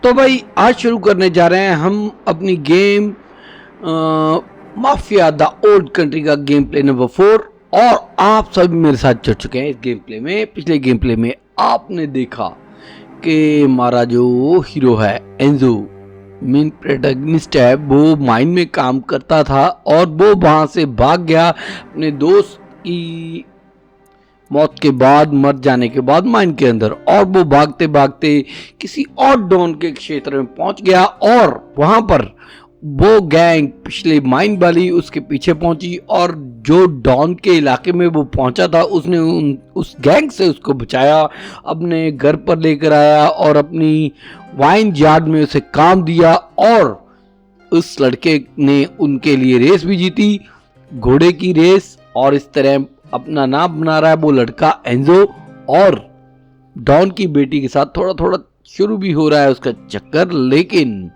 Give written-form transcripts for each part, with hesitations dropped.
तो भाई आज शुरू करने जा रहे हैं हम अपनी game mafia the old country का गेम प्ले नंबर 4। और आप सब मेरे साथ जुड़ चुके हैं इस गेम प्ले में। पिछले गेम प्ले में आपने देखा कि हमारा जो हीरो है एंजो, मेन प्रोटैगनिस्ट है, वो माइन में काम करता था और वो वहां से भाग गया अपने दोस्त की मौत के बाद, मर जाने के बाद माइन के अंदर। और वो भागते भागते किसी और डॉन के क्षेत्र में पहुंच गया और वहां पर वो गैंग पिछले माइन वाली उसके पीछे पहुंची और जो डॉन के इलाके में वो पहुंचा था उसने उस गैंग से उसको बचाया, अपने घर पर लेकर आया और अपनी वाइन यार्ड में उसे काम दिया। और उस लड़के ने उनके लिए रेस भी जीती, घोड़े की रेस। और इस तरह अपना नाम बना रहा है वो लड़का एंजो। और डॉन की बेटी के साथ थोड़ा थोड़ा शुरू भी हो रहा है उसका चक्कर। लेकिन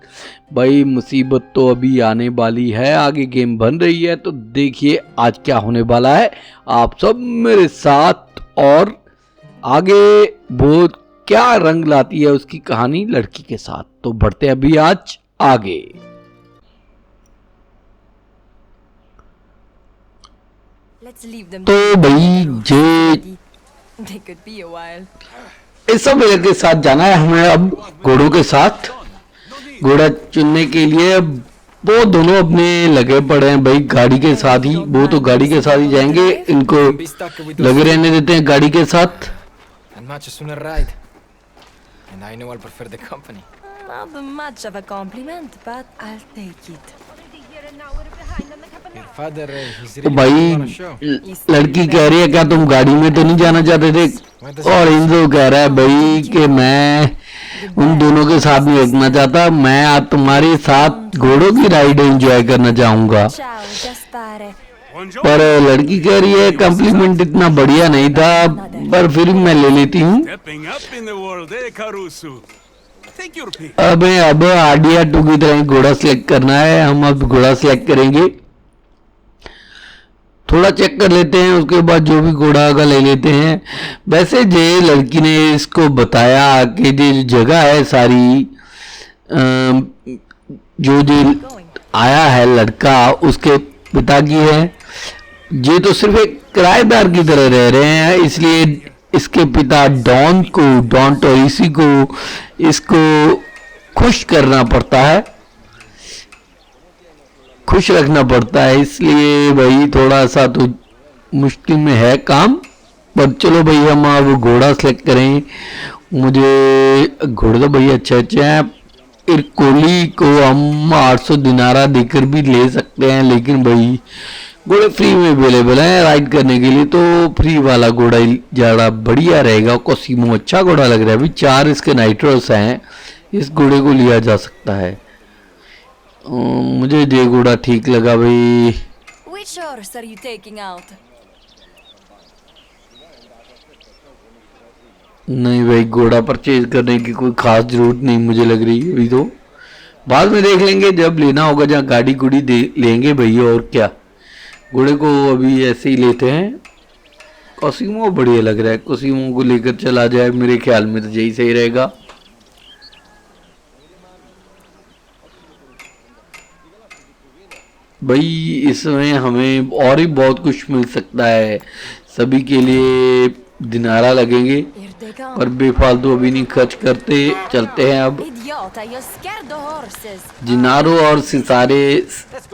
भाई मुसीबत तो अभी आने वाली है, आगे गेम बन रही है। तो देखिए आज क्या होने वाला है, आप सब मेरे साथ। और आगे वो क्या रंग लाती है उसकी कहानी लड़की के साथ, तो बढ़ते हैं अभी आज आगे। तो भाई इस सब के साथ जाना है हमें अब घोड़ों के साथ, घोड़ा चुनने के लिए। वो दोनों अपने लगे पड़े हैं भाई गाड़ी के साथ ही, वो तो गाड़ी के साथ ही जाएंगे, इनको लगे रहने देते हैं गाड़ी के साथ। तो भाई लड़की कह रही है क्या तुम गाड़ी में तो नहीं जाना चाहते थे, और इंजो कह रहा है भाई कि मैं उन दोनों के साथ नहीं रुकना चाहता, मैं आज तुम्हारे साथ घोड़ों की राइड एंजॉय करना चाहूंगा। पर लड़की कह रही है कॉम्प्लीमेंट इतना बढ़िया नहीं था, पर फिर मैं ले लेती हूँ। अब आडिया 2 की तरह घोड़ा सिलेक्ट करना है, हम अब घोड़ा सिलेक्ट करेंगे। थोड़ा चेक कर लेते हैं, उसके बाद जो भी घोड़ा का ले लेते हैं। वैसे जे लड़की ने इसको बताया कि जो जगह है सारी, जो आया है लड़का उसके पिता की है। ये तो सिर्फ एक किराएदार की तरह रह रहे हैं, इसलिए इसके पिता डॉन टोरिसी को इसको खुश करना पड़ता है, खुश रखना पड़ता है। इसलिए भाई थोड़ा सा तो मुश्किल में है काम। पर चलो भाई हम अब घोड़ा सेलेक्ट करें। मुझे घोड़े तो भाई अच्छे हैं। इरकोली को हम 800 दिनारा देकर भी ले सकते हैं, लेकिन भाई घोड़े फ्री में अवेलेबल है राइड करने के लिए, तो फ्री वाला घोड़ा ही ज़्यादा बढ़िया रहेगा। कोसिमो अच्छा घोड़ा लग रहा है, अभी 4 इसके नाइट्रोस हैं, इस घोड़े को लिया जा सकता है। मुझे ये घोड़ा ठीक लगा भाई। नहीं भाई घोड़ा परचेज करने की कोई खास जरूरत नहीं मुझे लग रही है, अभी तो बाद में देख लेंगे जब लेना होगा, जहाँ गाड़ी गुड़ी लेंगे भैया। और क्या, घोड़े को अभी ऐसे ही लेते हैं। कोसिमो बढ़िया लग रहा है, कोसिमो को लेकर चला जाए, मेरे ख्याल में तो यही सही रहेगा। भाई इसमें हमें और ही बहुत कुछ मिल सकता है, सभी के लिए दिनारा लगेंगे, पर बेफालतू अभी नहीं खर्च करते। चलते हैं अब। जिनारो और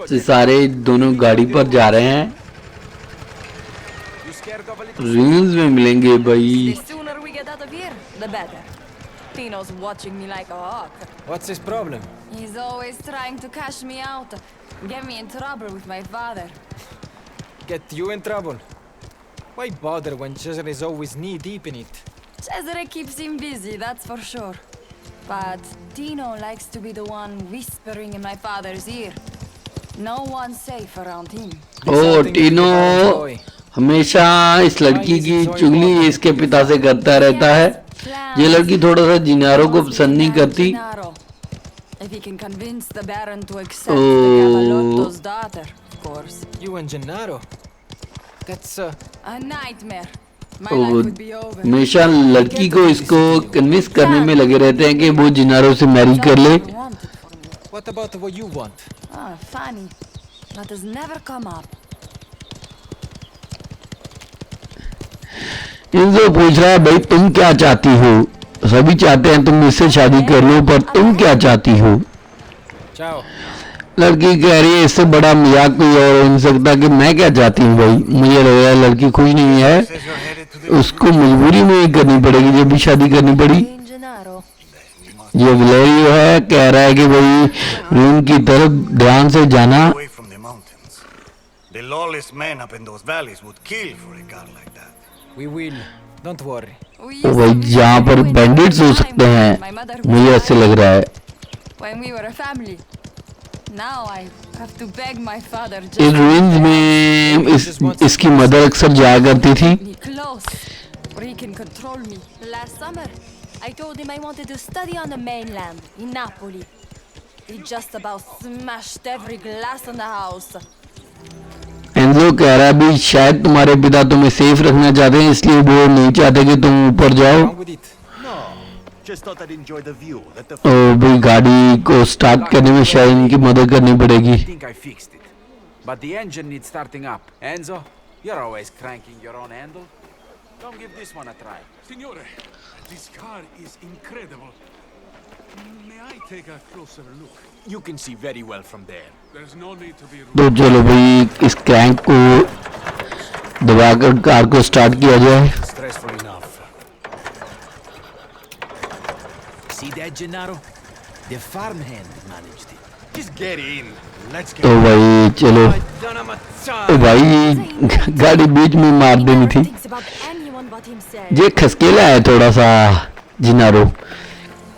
सिसारे दोनों गाड़ी पर जा रहे हैं, रील्स में मिलेंगे भाई। Tino's watching me like a hawk. What's his problem? He's always trying to cash me out, get me in trouble with my father. Get you in trouble? Why bother when Cesare is always knee deep in it? Cesare keeps him busy, that's for sure. But Tino likes to be the one whispering in my father's ear. No one's safe around him. Oh, Tino हमेशा इस लड़की की चुगली इसके पिता से करता रहता है। ये लड़की थोड़ा सा जिनारो को पसंद नहीं करती। If he can convince the Baron to accept the Gamalotto's daughter, of course. You and Gennaro? That's a nightmare. my life would be over. हमेशा लड़की को इसको कन्विंस करने में लगे रहते हैं कि वो जिनारो से मैरी कर ले। Never wanted for me. What about what you want? Ah, funny. That has never come up. इनसे पूछ रहा है भाई तुम क्या चाहती हो, सभी चाहते हैं तुम मुझसे शादी कर लो, पर तुम क्या चाहती हो। Ciao. लड़की कह रही है इससे बड़ा मजाक कोई और हो नहीं सकता कि मैं क्या चाहती हूँ भाई। मुझे लग रहा है लड़की खुश नहीं है, Says you're headed to the उसको मजबूरी में ही करनी पड़ेगी जब भी शादी करनी पड़ी। In Gennaro. ये वलेरियो है, कह रहा है कि भाई रूम की तरफ ध्यान से जाना। away from the mountains. The lawless men up in those valleys would kill for a girl like that. We will. Don't worry. We तो used भाई to be यहाँ पर when we बैंडिट्स were हो a सकते time, हैं, my mother मुझे was ऐसे लग रहा है। when we were a family. Now I have to beg my father just in ruins में इसकी मदर अक्सर जाया करती थी। be close, or he can control me. Last summer, I told him I wanted to study on the mainland in Napoli. He just about smashed every glass in the house. Enzo कह रहा है भी शायद तुम्हारे पिता तुम्हें safe रखना चाहते हैं, इसलिए वो नहीं चाहते कि तुम ऊपर जाओ। Wrong with it? No, just thought I'd enjoy the view. Let the तो भाई गाड़ी को स्टार्ट करने में शायद इनकी मदद करनी पड़ेगी। I think I fixed it. But the engine needs starting up. Enzo, you're always cranking your own handle. Don't give this one a try. Signore, this car is incredible. May I take a closer look? You can see very well from there. There's no need to be तो rude. चलो भाई इस crank को दबाकर car को start किया जाए। Stressful enough. See that, Gennaro? The farmhand managed it. Just get in. Let's get तो भाई चलो, I don't have much तो time. भाई गाड़ी बीच में मार He देनी never थी। thinks about anyone but himself. ये खसकेला है थोड़ा सा जिनारो,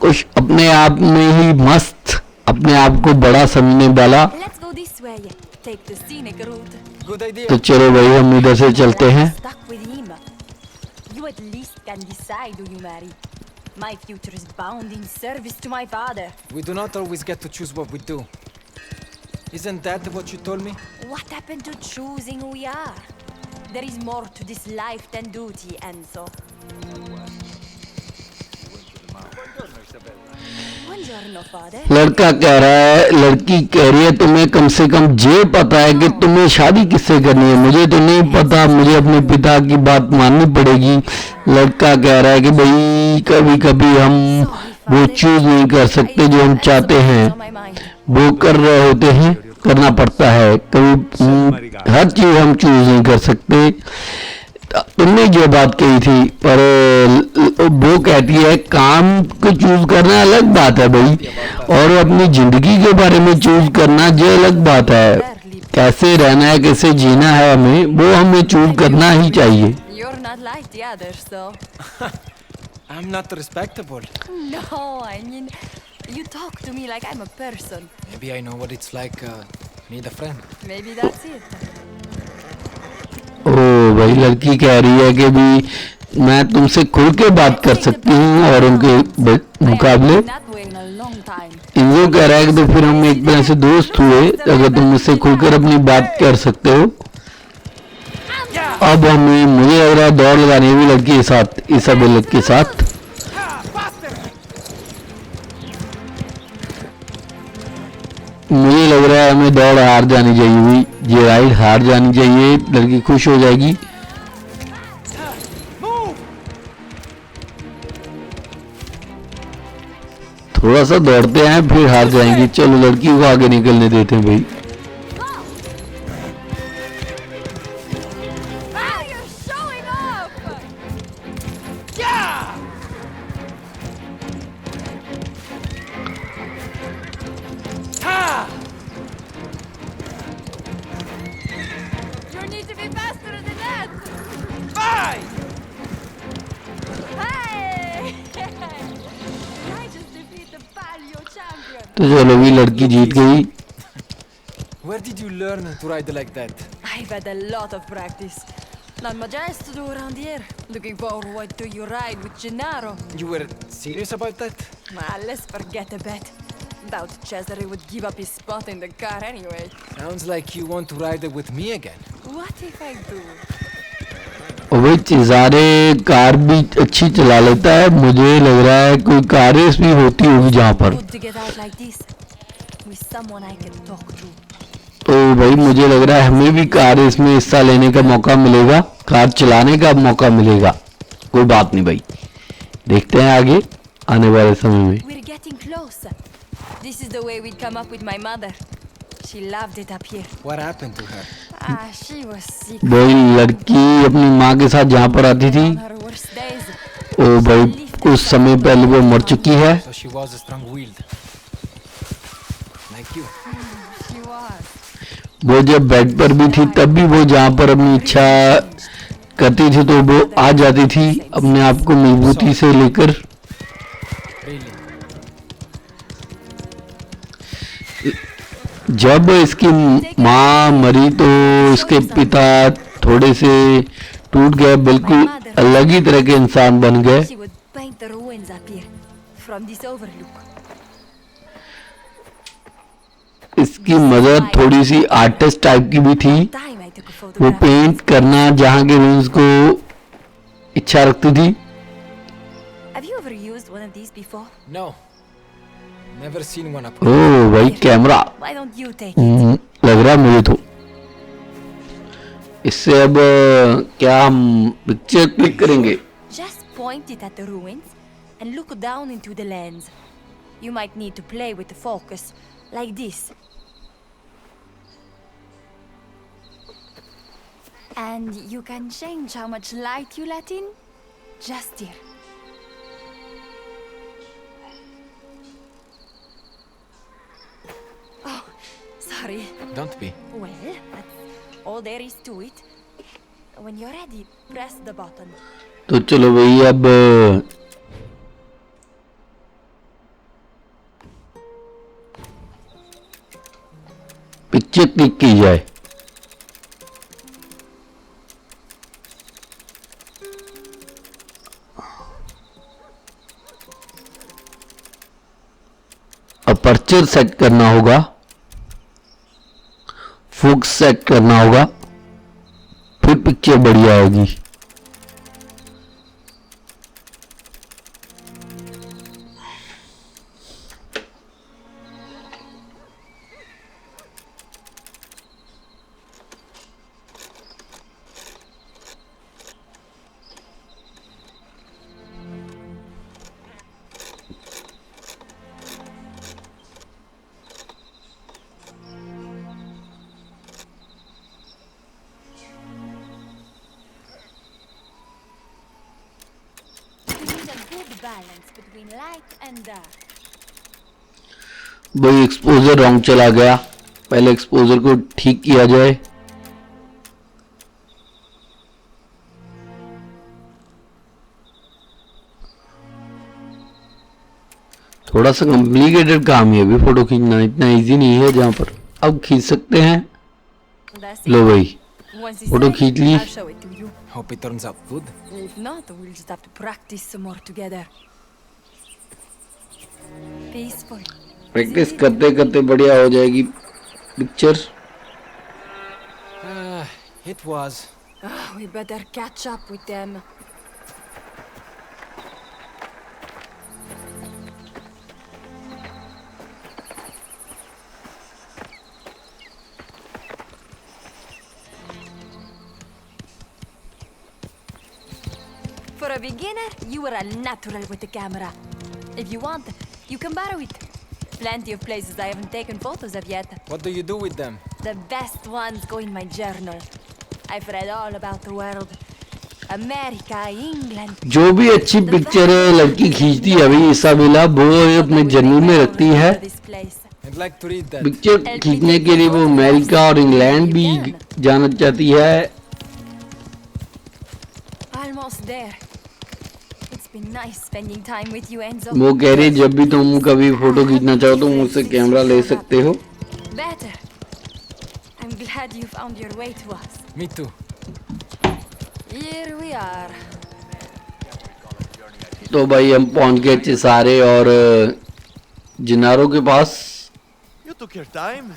कुछ अपने आप में ही मस्त, अपने आप को बड़ा समझने वाला। Let's go this way. Take the scenic route. Good idea. तो चलो भाई हम इधर से चलते हैं। Stuck with him. You at least can decide who you marry. My future is bound in service to my father. We do not always get to choose what we do. Isn't that what you told me? What happened to choosing who we are? There is more to this life than duty, Enzo. Buongiorno, father. लड़का कह रहा है, लड़की कह रही है तुम्हें कम से कम ये पता है कि तुम्हें शादी किससे करनी है, मुझे तो नहीं पता, मुझे अपने पिता की बात माननी पड़ेगी। लड़का कह रहा है कि भाई कभी कभी हम वो चूज नहीं कर सकते जो हम चाहते हैं, वो कर रहे होते हैं, करना पड़ता है। कभी हर चीज हम चूज नहीं कर सकते। तुमने जो बात कही थी, पर वो कहती है काम को चूज करना अलग बात है भाई, और अपनी जिंदगी के बारे में चूज करना जो अलग बात है। कैसे रहना है, कैसे जीना है, हमें वो हमें चूज करना ही चाहिए। You're not like the others, though. I'm not respectable. No, I mean, you talk to me like I'm a person. Maybe I know what it's like. Need a friend. Maybe that's it. ओ भाई लड़की कह रही है कि भी मैं तुमसे खुल के बात कर सकती हूँ और उनके मुकाबले। I have been that way in a long time. इनको कह रहा है कि तो फिर हम एक तरह से दोस्त हुए, अगर तुम मुझसे खुलकर अपनी बात कर सकते हो। अब हमें मुझे लग रहा है दौड़ लगानी भी लड़की के साथ, इसाबेल के साथ। मुझे लग रहा है हमें दौड़ हार जानी चाहिए हुई, ये राइड हार जानी चाहिए, लड़की खुश हो जाएगी। थोड़ा सा दौड़ते हैं फिर हार जाएंगी। चलो लड़की को आगे निकलने देते हैं भाई। Ah, you're showing off! You need to be faster than that! Bye! Hey! I just defeated the paleo champion. तो चलो भी लड़की जीत गई। Where did you learn to ride like that? I've had a lot of practice. Not much else to do around here. Looking forward to your ride with Gennaro. You were serious about that? Let's forget a bet. Doubt Cesare would give up his spot in the car anyway. Sounds like you want to ride it with me again. What if I do? और भाई चेज़ारे car भी अच्छी चला लेता है, मुझे लग रहा है कोई कार रेस भी होती होगी जहाँ पर। Good to get out like this with someone I can talk to. तो भाई मुझे लग रहा है हमें भी कार रेस में हिस्सा लेने का मौका मिलेगा, कार चलाने का मौका मिलेगा। कोई बात नहीं भाई, देखते हैं आगे आने वाले समय में। We're getting close. This is the way we'd come up with my mother. She loved it up here. What happened to her? She was sick. भाई लड़की अपनी माँ के साथ जहाँ पर आती थी, On her worst days. ओ भाई कुछ समय पहले वो मर चुकी है। So she was strong-willed. Like you. She was. वो जब बेड पर भी थी तब भी वो जहाँ पर अपनी इच्छा करती थी तो वो आ जाती थी अपने आप को मजबूती से लेकर। Really. जब इसकी माँ मरी तो इसके पिता थोड़े से टूट गए, बिल्कुल अलग ही तरह के इंसान बन गए। She would paint the ruins up here from this overlook. इसकी मदर थोड़ी सी आर्टिस्ट टाइप की भी थी, Time I took a वो photograph. पेंट करना जहाँ के रूम्स को इच्छा रखती थी। Have you ever used one of these before? No. Never seen one up. ओ भाई camera Why don't you take it? लग रहा है मुझे तो। इससे अब क्या हम पिक्चर क्लिक करेंगे? Just point it at the ruins and look down into the lens. You might need to play with the focus, like this. And you can change how much light you let in, just here. Oh, sorry. Don't be. Well, that's all there is to it. When you're ready, press the button. तो चलो भाई अब picture click की जाए। Aperture set करना होगा, focus set करना होगा, फिर पिक्चर बढ़िया होगी। You need a good balance between light and dark. भाई एक्सपोजर रॉन्ग चला गया, पहले एक्सपोजर को ठीक किया जाए। थोड़ा सा कॉम्प्लिकेटेड काम है अभी फोटो खींचना, इतना इजी नहीं है जहाँ पर अब खींच सकते हैं। That's low it. भाई Once it's फोटो ready, खींच ली। I'll show it to you. Hope it turns out good. If not, we'll just have to practice some more together. Peaceful. Practice करते करते बढ़िया हो जाएगी picture. It was. We better catch up with them. For a beginner, you are a natural with the camera. If you want, you can borrow it. Plenty of places I haven't taken photos of yet. What do you do with them? The best ones go in my journal. I've read all about the world. America, England. जो भी अच्छी picture है लड़की खींचती है अभी Isabella, वो अपने जर्नल में रखती है। This place. I'd like to read that. Picture खींचने के लिए वो अमेरिका और इंग्लैंड भी जाना चाहती है। Almost there. It's been nice spending time with you, Enzo. वो कह रही जब भी तुम कभी फोटो खींचना चाहो तो मुझसे कैमरा ले सकते हो। Better. I'm glad you found your way to us. Me too. Here we are. तो भाई हम पहुंच गए चिसारे और जिनारो के पास। You took your time.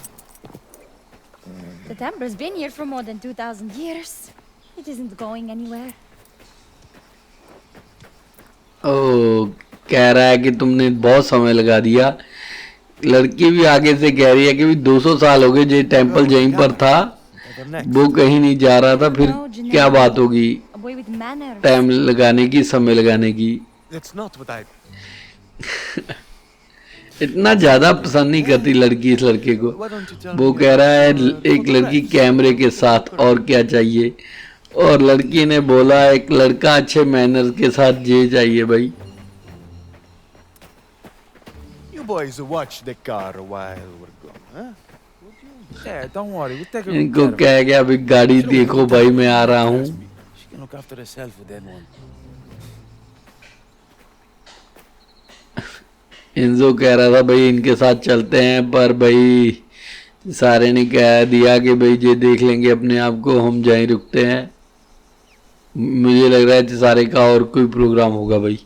The temple's been here for more than 2,000 years. It isn't going anywhere. ओ, कह रहा है कि तुमने बहुत समय लगा दिया। लड़की भी आगे से कह रही है कि भी 200 साल हो गए, जो टेम्पल यहीं पर था, वो कहीं नहीं जा रहा था, फिर क्या बात होगी A boy with manners. Time लगाने की, समय लगाने की। That's not what I. इतना ज्यादा पसंद नहीं करती लड़की इस लड़के को। Why don't you tell वो me कह रहा है about एक लड़की photographs? कैमरे के साथ और क्या चाहिए, और लड़की ने बोला एक लड़का अच्छे मैनर्स के साथ ये चाहिए भाई। You boys watch the car while we're gone, huh? Yeah, don't worry, we'll take her इनको care of her. कह गया अभी गाड़ी देखो भाई, मैं आ रहा हूँ। She can look after herself with that one. इंजो कह रहा था भाई इनके साथ चलते हैं, पर भाई सारे ने कह दिया कि भाई ये देख लेंगे अपने आप को, हम जाएं रुकते हैं। मुझे लग रहा है सारे का और कोई प्रोग्राम होगा भाई।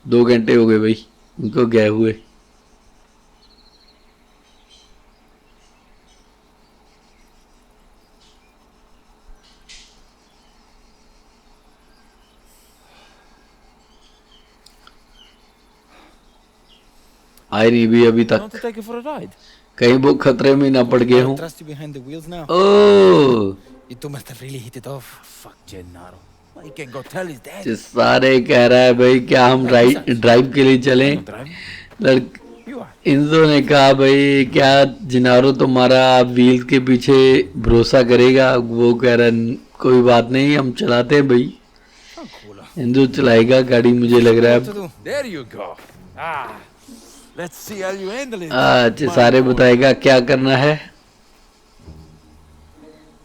2 घंटे हो गए भाई उनको गए हुए। आए नहीं भी अभी Want तक, to take her for a ride? कहीं वो खतरे में ना पड़ गए हूँ। Trust you behind the wheels now. O, You two must have really hit it off. Fuck Gennaro. Well, he can go tell his dad. ये सारे कह रहा है भाई क्या हम ड्राइव के लिए चलें। No driving. लड़क You are. इंजो ने कहा भाई क्या जिनारो तुम्हारा व्हील के पीछे भरोसा करेगा। वो कह रहा है कोई बात नहीं, हम चलाते हैं भाई। इंजो चलाएगा गाड़ी, मुझे लग रहा What to है। do? There you go. Ah. Let's see how you handle it. आज सारे बताएगा क्या करना है।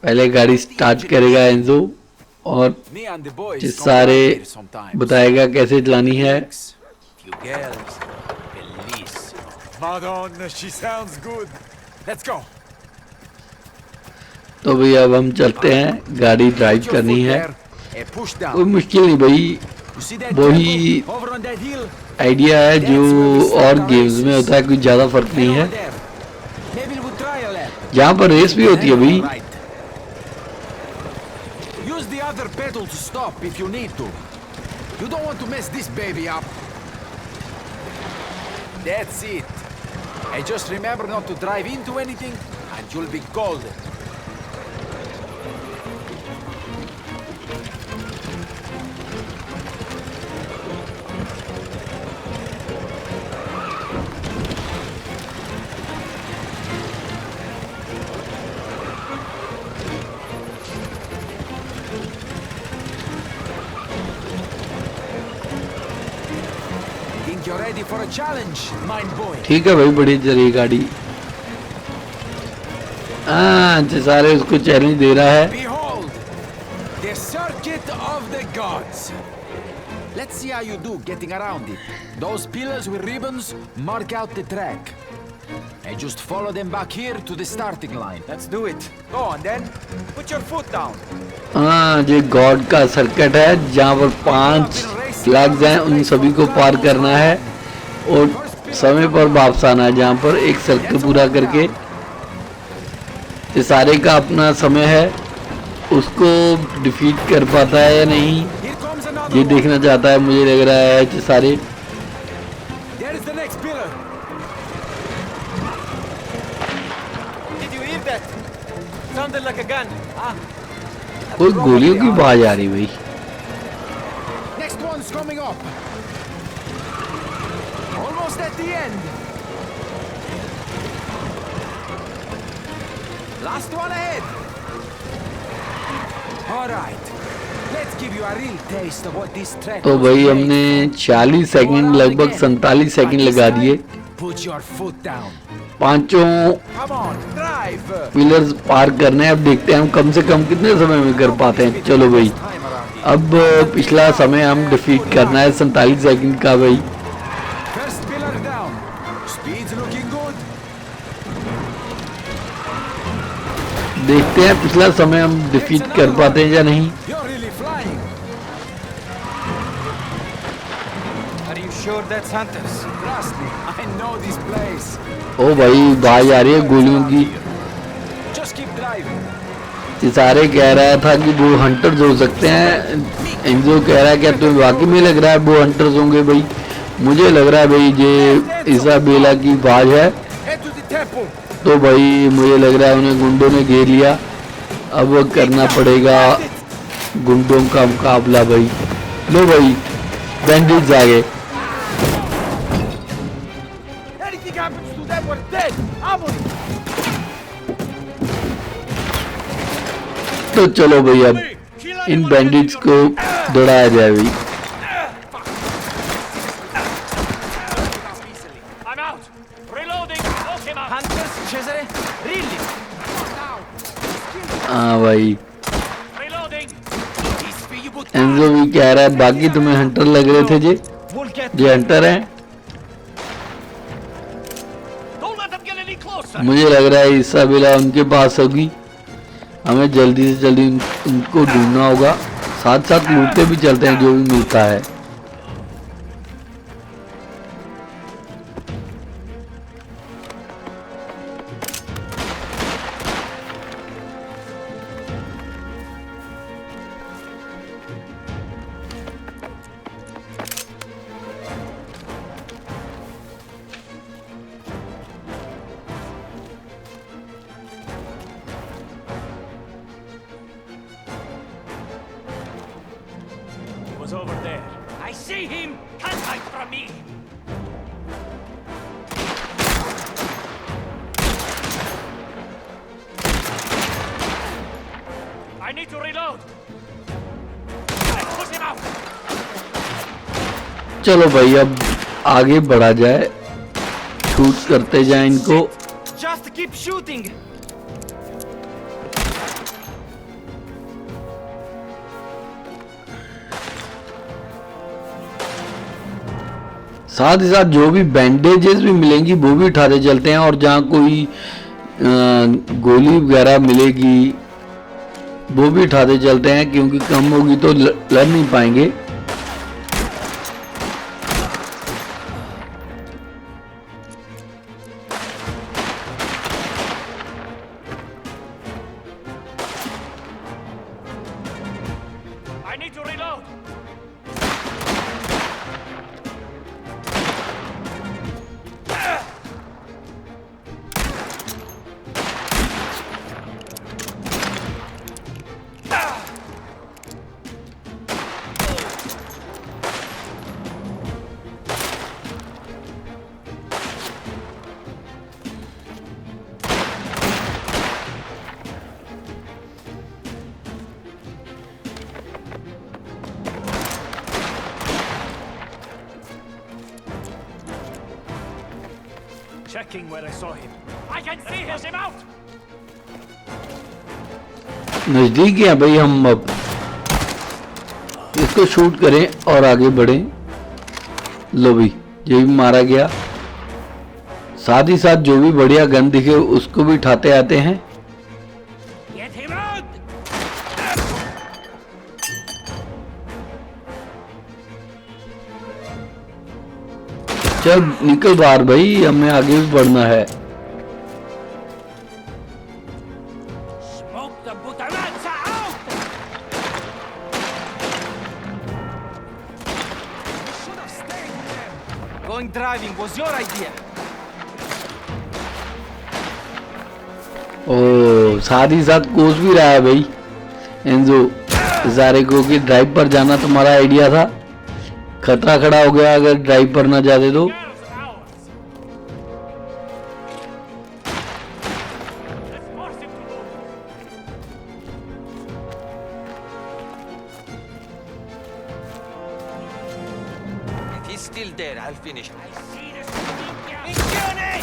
पहले गाड़ी स्टार्ट करेगा इंजो, और Me and the boys ये come सारे down here sometimes. बताएगा कैसे चलानी है। Few girls. Bellissimo. Madonna, she sounds good. Let's go. तो भाई अब हम चलते हैं, गाड़ी ड्राइव Put your करनी foot है। there and push कोई down. मुश्किल नहीं भाई, You see that वही temple over on that hill? Idea है जो और गेम्स में होता है, कुछ ज्यादा फर्क नहीं Head है। over there. Maybe we'll try a lap. यहाँ पर रेस भी होती है भाई। Right. Use the other pedal to stop if you need to. You don't want to mess this baby up. That's it. And just remember not to drive into anything and you'll be golden. Think you're ready for a challenge, mind boy? ठीक है भाई, बड़ी चल रही गाड़ी। हाँ ये सारे उसको चैलेंज दे रहा है। Behold, the circuit of the gods. Let's see how you do getting around it. Those pillars with ribbons mark out the track. And just follow them back here to the starting line. Let's do it. Go on then. Put your foot down. हाँ ये God का circuit है जहाँ पर 5 flags हैं, उन सभी को पार करना है और समय पर वापस आना है। जहाँ पर एक सर्कल पूरा करके ये सारे का अपना समय है, उसको डिफीट कर पाता है या नहीं Here comes another ये one. देखना चाहता है। मुझे लग रहा है ये सारे There is the next pillar. Did you hear that? Sounded like a gun. कोई गोलियों की आवाज आ रही भाई। Next one's coming up. Almost at the end. Last one ahead. All right. Let's give you a real taste of what this track तो was भाई made हमने for. 40 Go second around लगभग again. 47 सेकंड But this लगा दिए। time, Put your foot down. पांचों Come on, drive. Pillars पार करने हैं। अब देखते हैं हम कम से कम कितने समय में कर पाते हैं। चलो भाई, Time around here. अब पिछला समय हम डिफीट करना है 47 सेकंड का भाई। First pillar down. Speed's looking good. देखते हैं पिछला समय हम डिफीट कर पाते हैं या नहीं। You're really flying. Are you sure that's hunters? Trust me, I know this place. ओ भाई आवाज आ रही है गोलियों की। Just keep driving. इशारे कह रहा था कि वो हंटर्स हो सकते हैं। एंजो कह रहा है क्या तुम्हें वाकई में लग रहा है वो हंटर्स होंगे? भाई मुझे लग रहा है भाई ये इसाबेला की आवाज है। Head to the temple. तो भाई मुझे लग रहा है उन्हें गुंडों ने घेर लिया। अब करना पड़ेगा गुंडों का मुकाबला भाई। लो भाई बैंडिट्स आ गए। Anything happens to them, we're dead. Amori. तो चलो भाई अब इन बैंडिट्स को दौड़ाया जाए भाई। I'm out. Reloading. Lock him up. Hunters, Cesare? Really? हाँ भाई Reloading. एंजो भी कह रहा है बाकी तुम्हें हंटर लग रहे थे जी, We'll get ये हंटर हैं। Don't let them get any closer. मुझे लग रहा है इसाबेला उनके पास होगी। हमें जल्दी से जल्दी उनको ढूंढना होगा। साथ साथ लूटते भी चलते हैं जो भी मिलता है। He was over there. I see him. Can't hide from me. I need to reload. Push him out. चलो भाई अब आगे बढ़ा जाए, शूट करते जाए इनको। Just keep shooting. साथ ही साथ जो भी बैंडेजेस भी मिलेंगी वो भी उठाते चलते हैं, और जहाँ कोई गोली वगैरह मिलेगी वो भी उठाते चलते हैं, क्योंकि कम होगी तो लड़ नहीं पाएंगे। I need to reload. Checking where I saw him. I can see him out. नजदीक है भाई, हम अब इसको शूट करें और आगे बढ़ें। लो भाई ये भी मारा गया। साथ ही साथ जो भी बढ़िया गन दिखे उसको भी उठाते आते हैं। Get him out. चल निकल बाहर भाई, हमें आगे भी बढ़ना है। Smoke the Buttaranza out. Should have stayed with them. Going driving was your idea. ओ साथ ही साथ कोस भी रहा है भाई एंजो इशारे को कि ड्राइव पर जाना तुम्हारा आइडिया था। खतरा खड़ा हो गया अगर ड्राइव पर ना जाते तो। Girls ours. Let's force him to move. If he's still there, I'll finish him. I see the Minchione!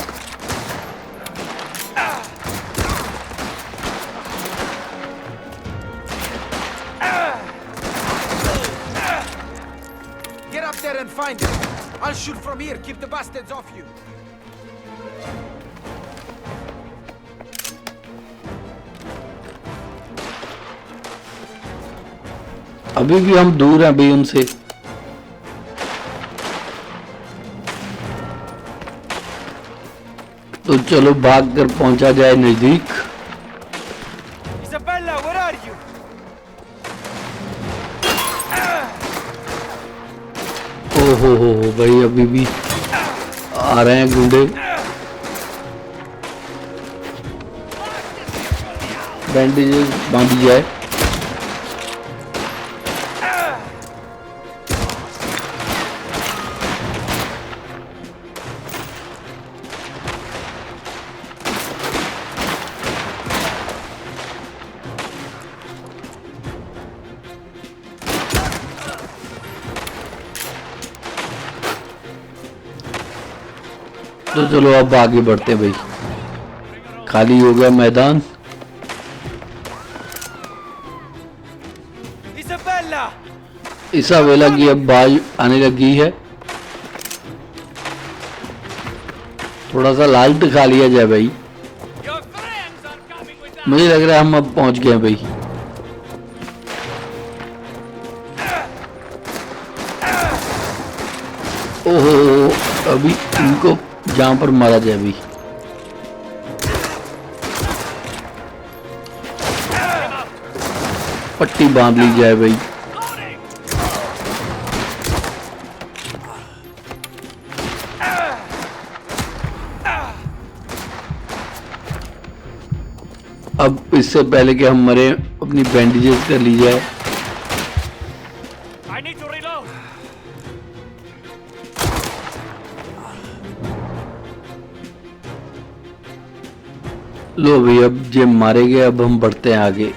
Get up there and find him. I'll shoot from here. Keep the bastards off you. अभी भी हम दूर हैं भाई उनसे। तो चलो भाग कर पहुंचा जाए नजदीक। Isabella, where हो भाई, अभी भी आ रहे हैं गुंडे। बैंडेजेस बांधी जाए। तो चलो अब आगे बढ़ते हैं भाई, खाली हो गया मैदान। इसाबेला की अब बाज आने लगी है। थोड़ा सा लाल दिखा लिया जाए भाई। मुझे लग रहा है हम अब पहुंच गए हैं भाई। ओहो, अभी इनको जहां पर मारा जाए अभी। पट्टी बांध ली जाए भाई। अब इससे पहले कि हम मरे, अपनी बैंडेजेस कर ली जाए। I need to reload. लो भाई, अब जे मारे गए, अब हम बढ़ते हैं आगे।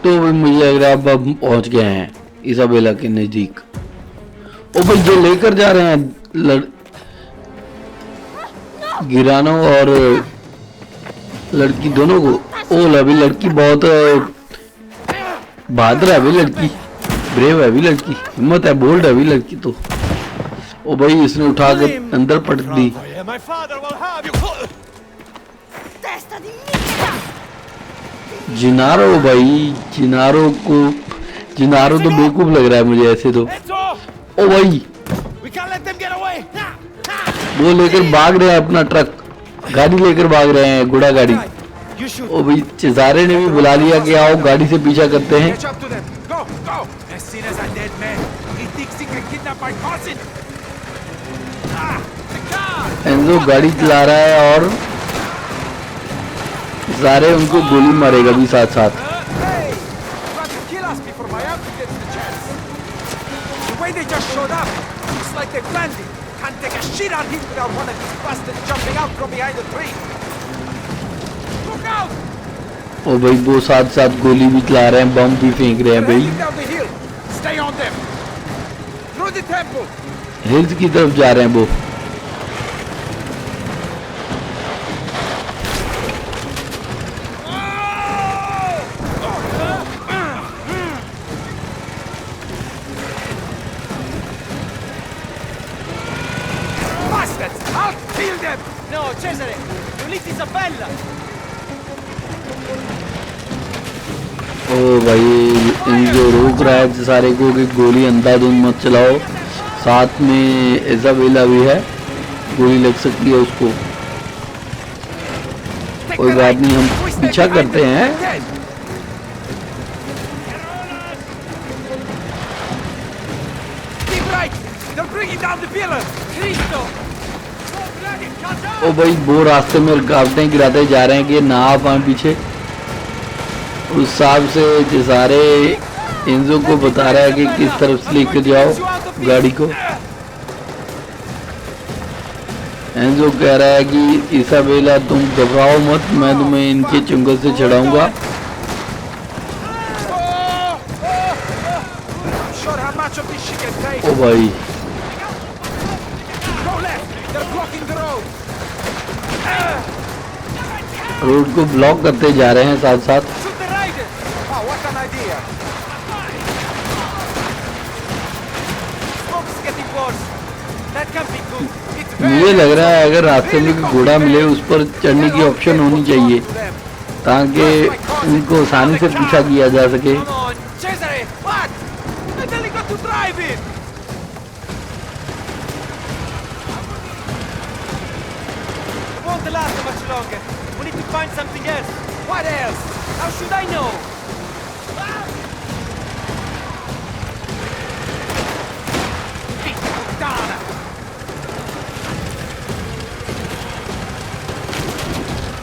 तो भाई मुझे लग रहा है अब हम पहुंच गए हैं इसाबेला के नजदीक। ओ भाई, जो लेकर जा रहे हैं गिरानो और लड़की दोनों को। ओ अभी लड़की बहुत बहादुर है, अभी लड़की ब्रेव है, अभी लड़की हिम्मत है, बोल्ड है अभी लड़की तो। ओ भाई, इसने उठा कर अंदर पटक दी। My father will have you. जिनारो भाई, जिनारो तो बेवकूफ लग रहा है मुझे ऐसे तो। ओ भाई, We can't let them get away. वो लेकर भाग रहे हैं, अपना ट्रक गाड़ी लेकर भाग रहे हैं, घोड़ा गाड़ी। You shoot. ओ भाई, चेजारे ने भी बुला लिया कि आओ गाड़ी से पीछा करते हैं। Catch up to them. Go, go. As soon as a dead man, he thinks he can kidnap my cousin. Ah, the car. Enzo गाड़ी चला रहा है और सारे उनको गोली मारेगा भी साथ साथ। Hey, try to kill us before my uncle gets the chance. The way they just showed up, it's like they planned it. Can't take a shit on him without one of these bastards jumping out from behind the tree. Look out! ओ भाई, वो साथ साथ गोली भी चला रहे हैं, बम भी फेंक रहे हैं They're भाई। heading down the hill. Stay on them. Through the temple. Hills की तरफ जा रहे हैं वो। Bastards! I'll kill them! No, Cesare, you leave Isabella. ओ भाई, इनको रोक रहा है सारे को कि गोली अंधाधुंध मत चलाओ। साथ में इसाबेला भी है, गोली लग सकती है उसको। कोई बात नहीं, हम पीछा करते हैं। Keep right! They're bringing down the pillar! Cristo! ओ भाई, वो रास्ते में रुकावटें गिराते जा रहे हैं कि ना आ पाए पीछे। उस हिसाब से सारे एंजो को बता रहा है कि किस तरफ से लेकर जाओ गाड़ी को। एंजो कह रहा है कि इसाबेला, तुम घबराओ मत, मैं तुम्हें इनके चंगल से छड़ाऊंगा। Sure how much of this she can take. ओ भाई, Go left! They're blocking the road! Road को ब्लॉक करते जा रहे हैं साथ साथ। Shoot the rider! Oh, what an idea! Smoke's getting मुझे लग रहा है अगर रास्ते में कोई घोड़ा मिले उस पर चढ़ने की ऑप्शन होनी चाहिए ताकि उनको आसानी से पीछा किया जा सके। Come on, Cesare! What? I tell you got to drive it! It won't last much longer. We need to find something else. What else? How should I know? Puttana!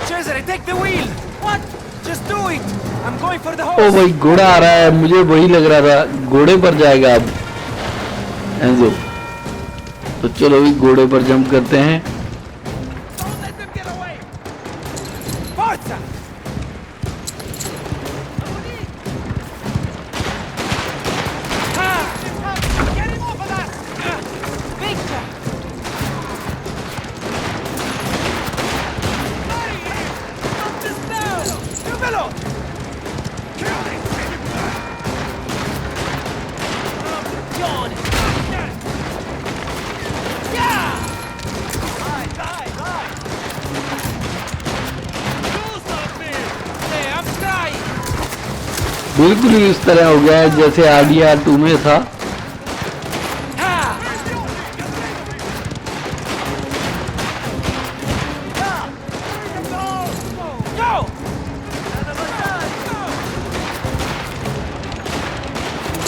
Cesare, take the wheel! What? Just do it! I'm going for the O horse! भाई घोड़ा आ रहा है, मुझे वही लग रहा था घोड़े पर जाएगा अब एंजो। तो चलो भी घोड़े पर जंप करते हैं। Don't let them get away! Forza! Get him off of that! Victor! Stop this now! Giovelo! John! Yeah! Hey, I'm trying! बिल्कुल ही इस तरह हो गया है जैसे RDR2 में था। Go!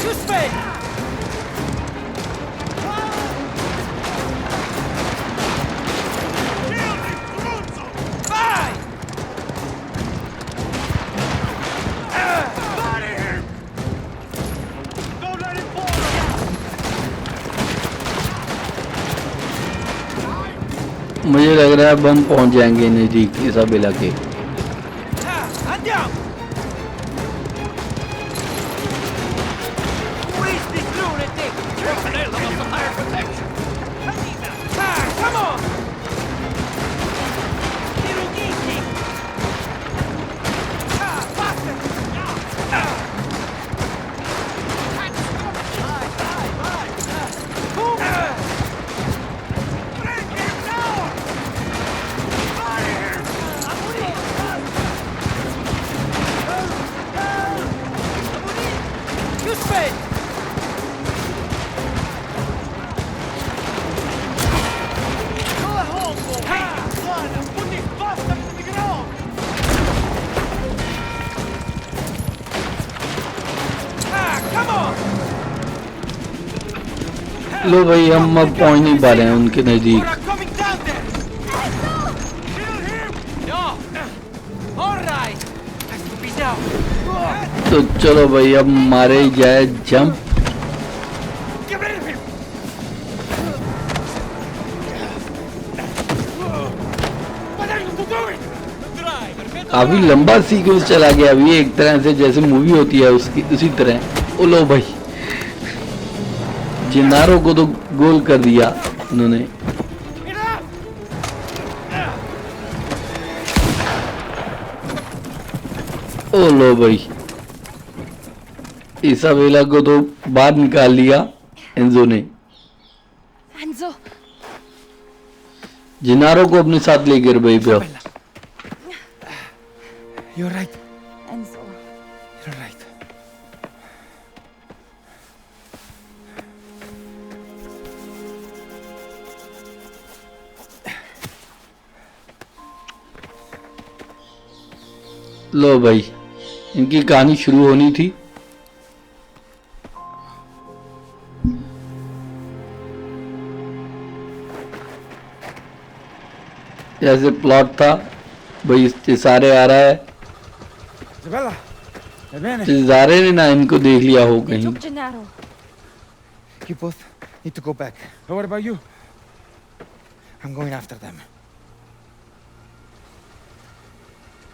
You spin! Vai! मुझे लग रहा है अब हम पहुंच जाएंगे नजदीक इसाबेला के। Andiamo! Who is this lunatic? Campanella must have higher protection. Come on! Eruditi! Faster! Bring him down! You spin! Come on! लो भाई हम अब पहुंच नहीं पा रहे हैं उनके नजदीक। We're coming down there! Kill him! No! All right! Has to be now! तो चलो भाई अब मारे जाए jump. Get rid of him! What are you doing? Driver, काफी लंबा सीक्वेंस चला गया अभी एक तरह से जैसे मूवी होती है उसकी उसी तरह। ओ लो भाई जिन्नारों को तो गोल कर दिया उन्होंने। Get up! ओ लो भाई इसाबेला को तो बाहर निकाल लिया एंजो ने। Enzo, जिनारों को अपने साथ ले गए भाई पे। You're right. Enzo. You're right. लो भाई इनकी कहानी शुरू होनी थी। जैसे प्लॉट था भाई सारे आ रहा है। Isabella, va bene? सिजारे ने ना इनको देख लिया हो कहीं। Took Gennaro. You both need to go back. But what about you? I'm going after them.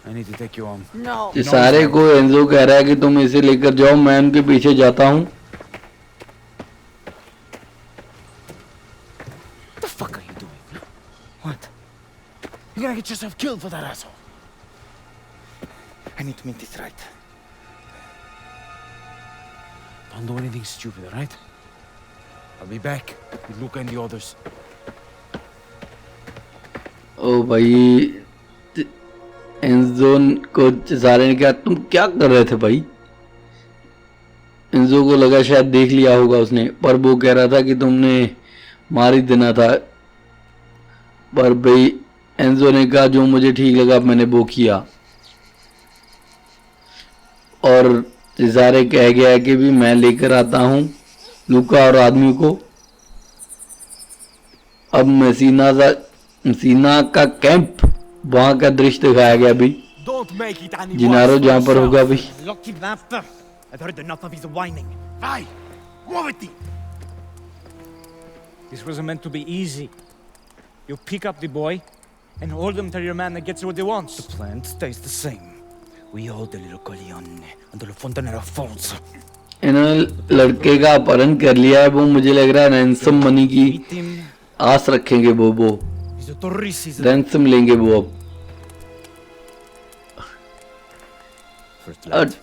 I need to take you home. No. सिजारे को एंजो कह रहा है कि तुम इसे लेकर जाओ मैं उनके पीछे जाता हूँ। What the fuck are you doing? What? You're gonna get yourself killed for that asshole. I need to make this right. Don't do anything stupid, alright? I'll be back with Luca and the others. ओ भाई, Enzo को सारे ने क्या, तुम क्या कर रहे थे भाई? एंजो को लगा शायद देख लिया होगा उसने, पर वो कह रहा था कि तुमने मार ही देना था। पर भाई एंजो ने कहा जो मुझे ठीक लगा मैंने वो किया। और सिजारे कह गया कि भी मैं लेकर आता हूँ लूका और आदमी को। अब मेसिना का कैंप, वहां का दृश्य दिखाया गया भी। Don't make it any जिनारो worse जहां for पर होगा भी। yourself. Lucky bastard. I've heard enough of his whining. Vai! Muoviti! This wasn't meant to be easy. You pick up the boy and hold him till your man gets what he wants. The plan stays the same. We hold the little Coglione until the Fontanero falls. इन्होंने लड़के का अपहरण कर लिया है। वो मुझे लग रहा है रैंसम मनी की Beat him. आस रखेंगे वो He's the Torrisis. रैंसम लेंगे वो अब।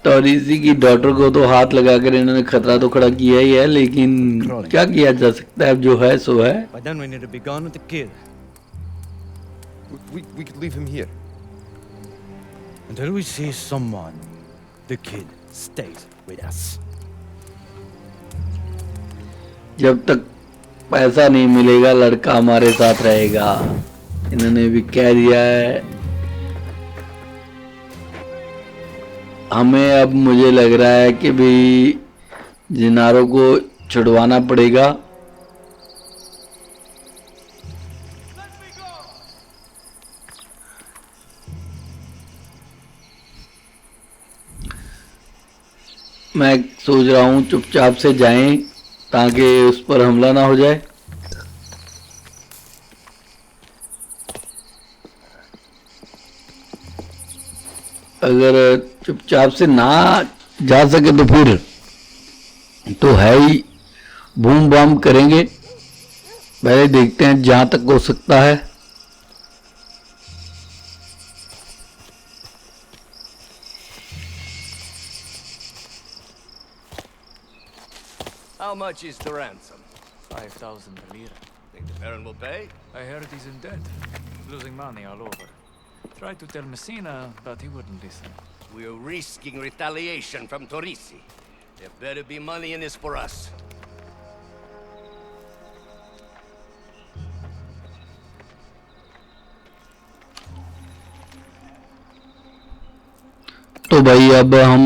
टॉरिसी की डॉटर को तो हाथ लगाकर इन्होंने खतरा तो खड़ा किया ही है, लेकिन क्या किया जा सकता है, अब जो है सो है। By then we need to be gone with the kid. We could leave him here. Until we see someone, the kid stays with us. जब तक पैसा नहीं मिलेगा लड़का हमारे साथ रहेगा, इन्होंने भी कह दिया है। हमें अब मुझे लग रहा है कि भी जिनारो को छुड़वाना पड़ेगा। मैं सोच रहा हूँ चुपचाप से जाएं ताकि उस पर हमला ना हो जाए। अगर चुपचाप से ना जा सके तो फिर तो है ही, बूम बम करेंगे। पहले देखते हैं जहां तक हो सकता है। How much is the ransom? 5,000 lira. Think the Baron will pay? I heard he's in debt. Losing money all over. Tried to tell Messina, but he wouldn't listen. We're risking retaliation from Torisi. There better be money in this for us. तो भाई अब हम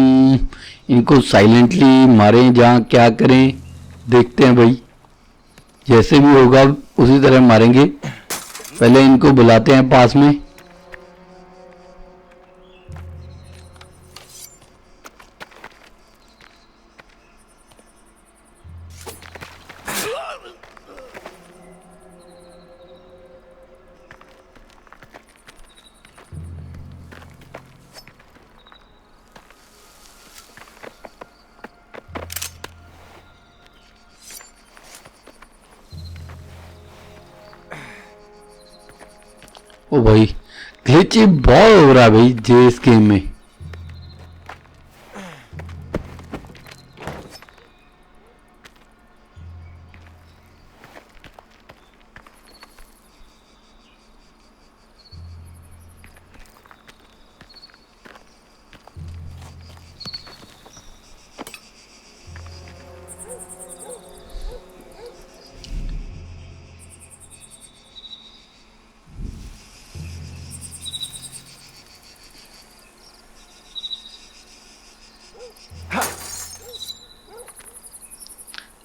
इनको silently मारें, जहाँ क्या करें देखते हैं भाई। जैसे भी होगा उसी तरह मारेंगे। पहले इनको बुलाते हैं पास में। ओ भाई ग्लिच बहुत हो रहा है भाई जे इस गेम में।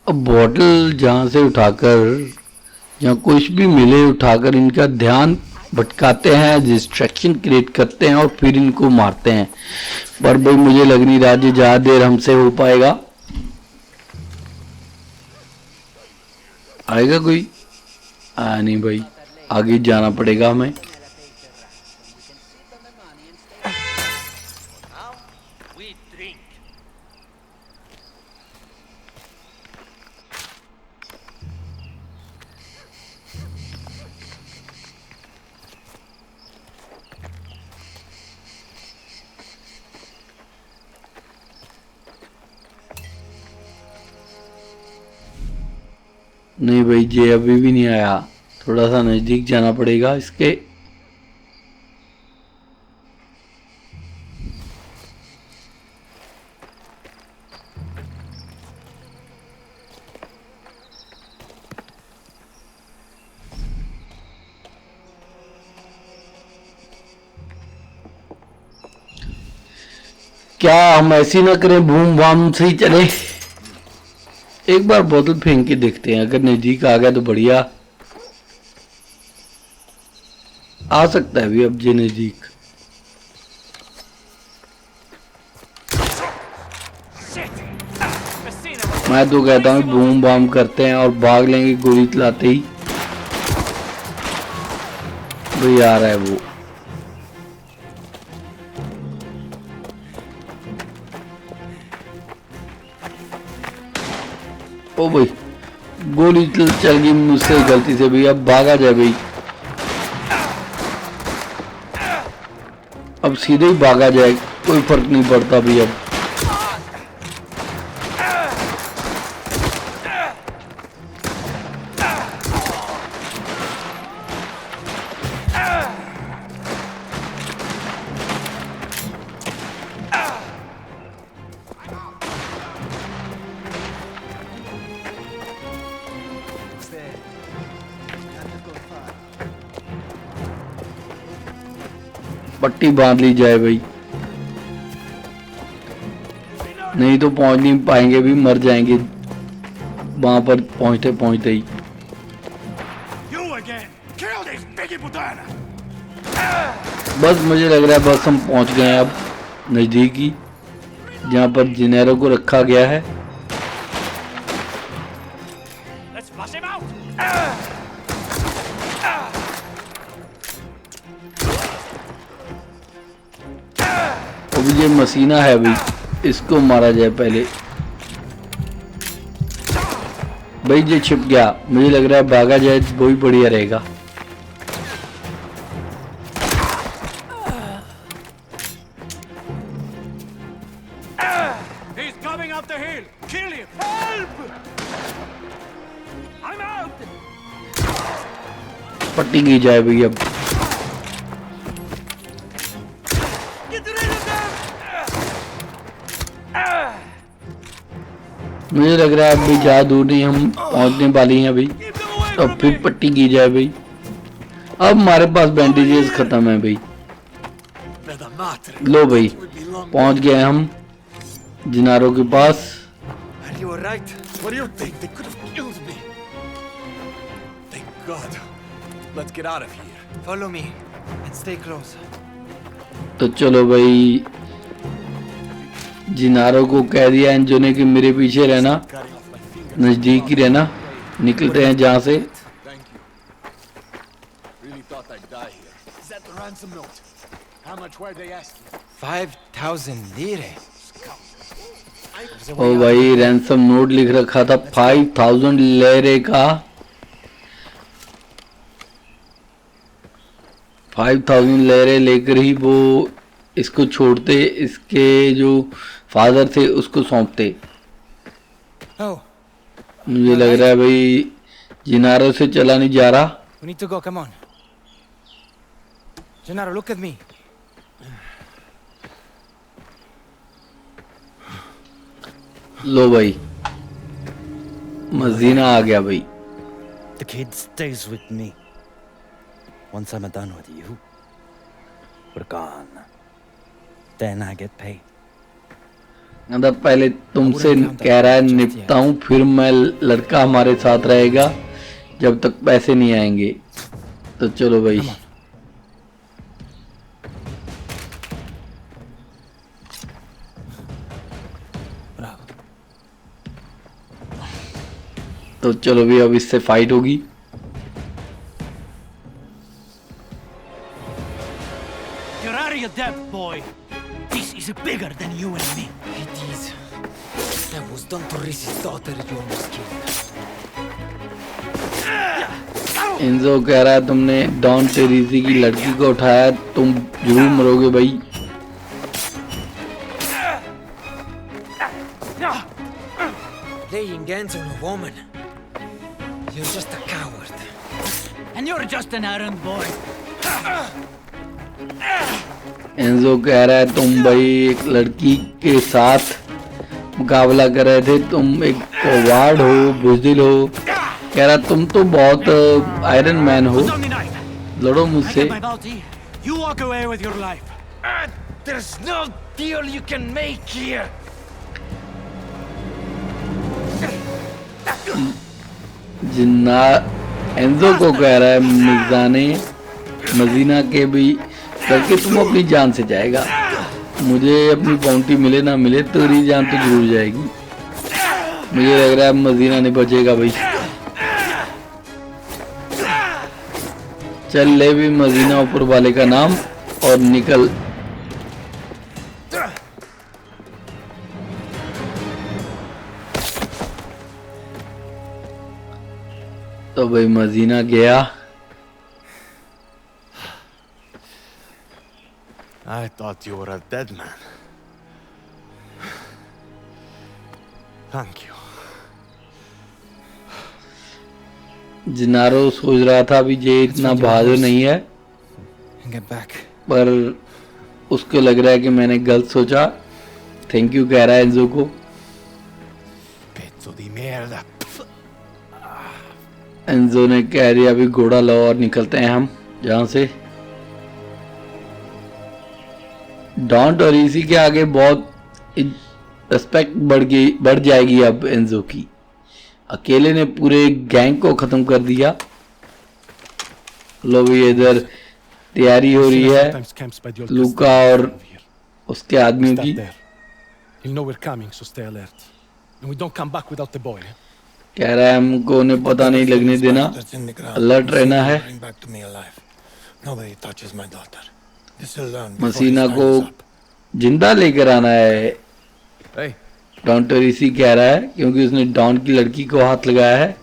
अब बॉटल जहाँ से उठाकर, जहाँ कुछ भी मिले उठाकर इनका ध्यान भटकाते हैं, डिस्ट्रैक्शन क्रिएट करते हैं और फिर इनको मारते हैं। पर भाई मुझे लग नहीं रहा जी ज़्यादा देर हमसे हो पाएगा। आएगा कोई? नहीं भाई, आगे जाना पड़ेगा हमें। Now, we drink. नहीं भाई, ये अभी भी नहीं आया। थोड़ा सा नजदीक जाना पड़ेगा इसके। क्या हम ऐसी ना करें, बूम बाम से ही चले? एक बार बोतल फेंक के देखते हैं, अगर नजदीक आ गया तो बढ़िया। आ सकता है भी अब जे नजदीक। मैं तो कहता हूँ बूम बाम करते हैं और भाग लेंगे गोली चलाते ही। भाई आ रहा है वो। ओ भाई गोली चल गई मुझसे गलती से। भाई अब भागा जाए भाई, अब सीधे ही भागा जाए, कोई फर्क नहीं पड़ता भाई। अब पट्टी बांध ली जाए भाई, नहीं तो पहुंच नहीं पाएंगे भी, मर जाएंगे वहां पर पहुंचते पहुंचते ही। बस मुझे लग रहा है बस हम पहुंच गए हैं अब नजदीक ही, जहां पर जिनेरो को रखा गया है। अब ये मसीना है भाई, इसको मारा जाए पहले। भाई ये छिप गया, मुझे लग रहा है भागा जाए वो ही बढ़िया रहेगा। पट्टी की जाए भाई अब। मुझे लग रहा है अभी ज्यादा दूर नहीं, हम पहुंचने वाली हैं अभी। तो फिर पट्टी की जाए भाई। अब हमारे पास बैंडेजेस खत्म है भाई। लो भाई पहुंच गए हम जिनारो के पास। तो चलो भाई, जिनारो को कह दिया एंजो ने कि मेरे पीछे रहना, नजदीक ही रहना। निकलते हैं जहां से। ओ भाई रैंसम नोट लिख रखा था 5000 लेरे का। 5000 लेरे लेकर ही वो इसको छोड़ते, इसके जो फादर थे उसको सौंपते। मुझे लग रहा है भाई जिनारो से चला नहीं जा रहा। We need to go, come on. Gennaro, look at me. लो भाई मजीना आ गया भाई। The kid stays with me. Once I'm done with you, we're gone. Then I get paid. मतलब पहले तुमसे कह रहा है निपटा हूं, फिर मैं लड़का हमारे साथ रहेगा जब तक पैसे नहीं आएंगे। तो चलो भाई तो चलो भी अब इससे फाइट होगी। You're out of your depth, boy. This is bigger than you and me. It is. That was done to Risi's daughter, you almost killed. इंजो कह रहा है तुमने डॉन टेरिसी की लड़की को उठाया, तुम जरूर मरोगे भाई। Laying hands on a woman. You're just a coward. And you're just an errand boy. Enzo कह रहा है तुम भाई एक लड़की के साथ मुकाबला कर रहे थे, तुम एक कोवार्ड हो, बुज़दिल हो। कह रहा तुम तो बहुत आयरन मैन हो, लड़ो मुझसे। You walk away with your life. There's no deal you can make here. Jinnah Enzo को कह रहा है मिर्जा ने मदीना के भी करके तुम अपनी जान से जाएगा, मुझे अपनी बाउंटी मिले ना मिले तेरी जान तो जरूर जाएगी। मुझे लग रहा है मदीना नहीं बचेगा भाई। चल ले भी मदीना ऊपर वाले का नाम और निकल। तो भाई मदीना गया। I thought you were a dead man. Thank you. जिनारो सोच रहा था अभी ये इतना बहादुर नहीं है, Get back. पर उसको लग रहा है कि मैंने गलत सोचा। थैंक यू कह रहा है एंजो को। Pezzo di merda. एंजो ने कह दिया अभी घोड़ा लो और निकलते हैं हम यहाँ से। डॉन और इसी के आगे बहुत रिस्पेक्ट बढ़ जाएगी अब एंजो की। अकेले ने पूरे गैंग को खत्म कर दिया। लो भी इधर तैयारी हो रही है लूका और उसके आदमियों की। He'll know we're coming, so stay alert. And we don't come back without the boy. कह रहा है हमको उन्हें पता नहीं लगने देना, अलर्ट रहना है। मसीना को जिंदा लेकर आना है, डॉन टोरिसी कह रहा है, क्योंकि उसने डॉन की लड़की को हाथ लगाया है।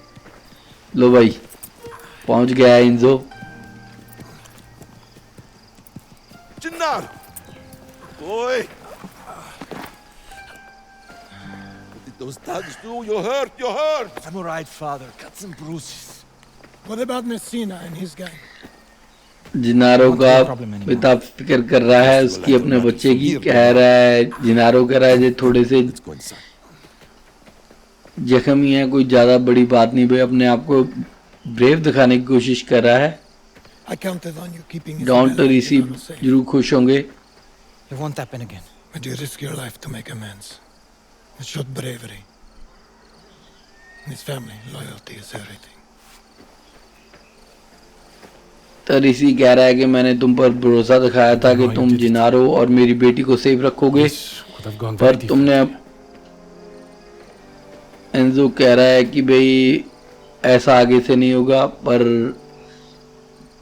लो भाई पहुंच गया है Enzo. Gennaro! Boy! What did those thugs do? You're hurt, you're hurt! I'm alright, father. Got some bruises. What about Messina and his gang? जिनारो का पिता फिक्र कर रहा है उसकी अपने बच्चे की। कह रहा है जिनारो कह रहा है ये थोड़े से जख्मी है, कोई ज्यादा बड़ी बात नहीं भाई। अपने आप को ब्रेव दिखाने की कोशिश कर रहा है। डॉन टोरिसी जरूर खुश होंगे। It won't happen again. But you risk your life to make amends. It showed bravery. His family, loyalty is everything. टोरिसी कह रहा है कि मैंने तुम पर भरोसा दिखाया था कि तुम जिनारो और मेरी बेटी को सेफ रखोगे, पर तुमने। एंजो कह रहा है कि भाई ऐसा आगे से नहीं होगा, पर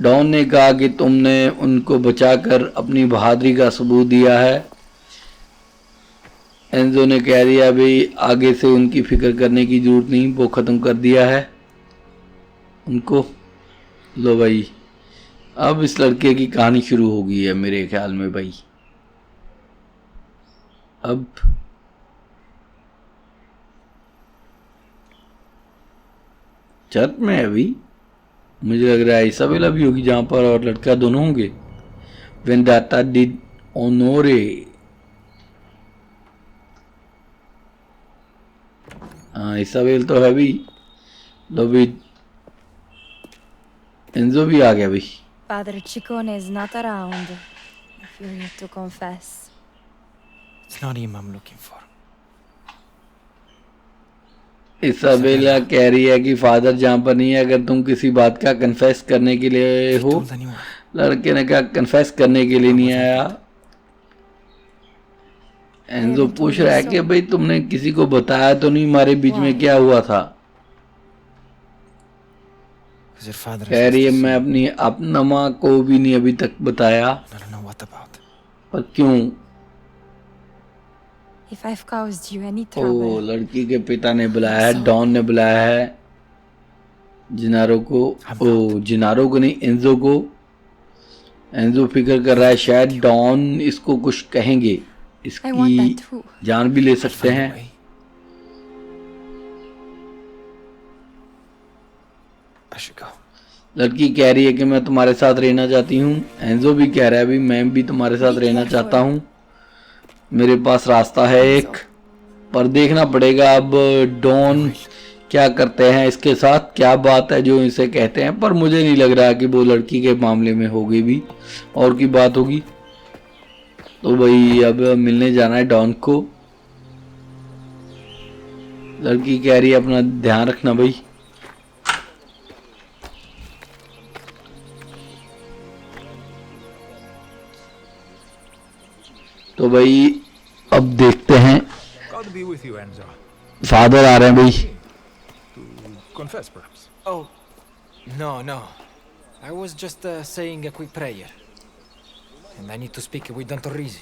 डॉन ने कहा कि तुमने उनको बचाकर अपनी बहादुरी का सबूत दिया है। एंजो ने कह दिया भाई आगे से उनकी फिक्र करने की जरूरत नहीं, वो ख़त्म कर दिया है उनको। लो भाई अब इस लड़के की कहानी शुरू हो गई है मेरे ख्याल में भाई। अब चर्च में है अभी, मुझे लग रहा है इसाबेला भी होगी जहां पर, और लड़का दोनों होंगे। वेंडाटा डी ओनोरे। हाँ इसाबेल तो है भी। लो भी एंजो भी आ गया भाई। Father Ciccone is not around. If you're here to confess. It's not him I'm looking for. Isabella कह रही है कि फादर जहाँ पर नहीं है, अगर तुम किसी बात का कन्फेस करने के लिए हो। लड़के ने कहा कन्फेस करने के लिए नहीं आया। एंजो पूछ रहा है कि भाई तुमने किसी को बताया तो नहीं हमारे बीच में क्या हुआ था। कह रही है मैं अपनी अपना माँ को भी नहीं अभी तक बताया। पर क्यों? If I've caused you any trouble. ओ लड़की के पिता ने बुलाया है, डॉन ने बुलाया है जिनारो को। ओ जिनारो को नहीं, एंजो को। एंजो फिक्र कर रहा है शायद डॉन इसको कुछ कहेंगे, इसकी जान भी ले सकते हैं। लड़की कह रही है कि मैं तुम्हारे साथ रहना चाहती हूँ। एंजो भी कह रहा है भी मैं भी तुम्हारे साथ रहना चाहता हूँ, मेरे पास रास्ता है एक, पर देखना पड़ेगा अब डॉन क्या करते हैं इसके साथ, क्या बात है जो इसे कहते हैं। पर मुझे नहीं लग रहा कि वो लड़की के मामले में होगी भी, और की बात होगी। तो भाई अब मिलने जाना है डॉन को। लड़की कह रही है अपना ध्यान रखना भाई। तो भाई अब देखते हैं, God be with you, Enzo. Father आ रहे हैं भाई। Confess, perhaps. Oh, no. I was just saying a quick prayer. And I need to speak with Don Torrisi.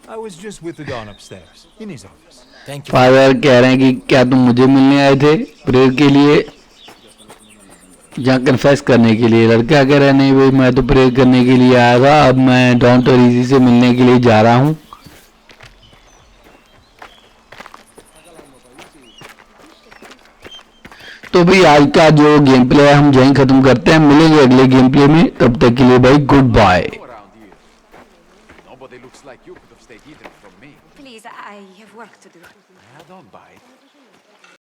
I was just with the Don upstairs, in his office. Thank you. Father कह रहे हैं कि क्या तुम मुझे मिलने आए थे प्रेयर के लिए या कन्फेस करने के लिए? लड़का कह रहा है नहीं भाई, मैं तो प्रेयर करने के लिए आया था, अब मैं डॉन टोरिसी से मिलने के लिए जा रहा हूँ। तो भाई आज का जो गेम प्ले है हम यहीं खत्म करते हैं, मिलेंगे अगले गेम प्ले में, तब तक के लिए भाई goodbye. Around here. Nobody looks like you could have stayed hidden from me. Please, I have work to do. I don't bite.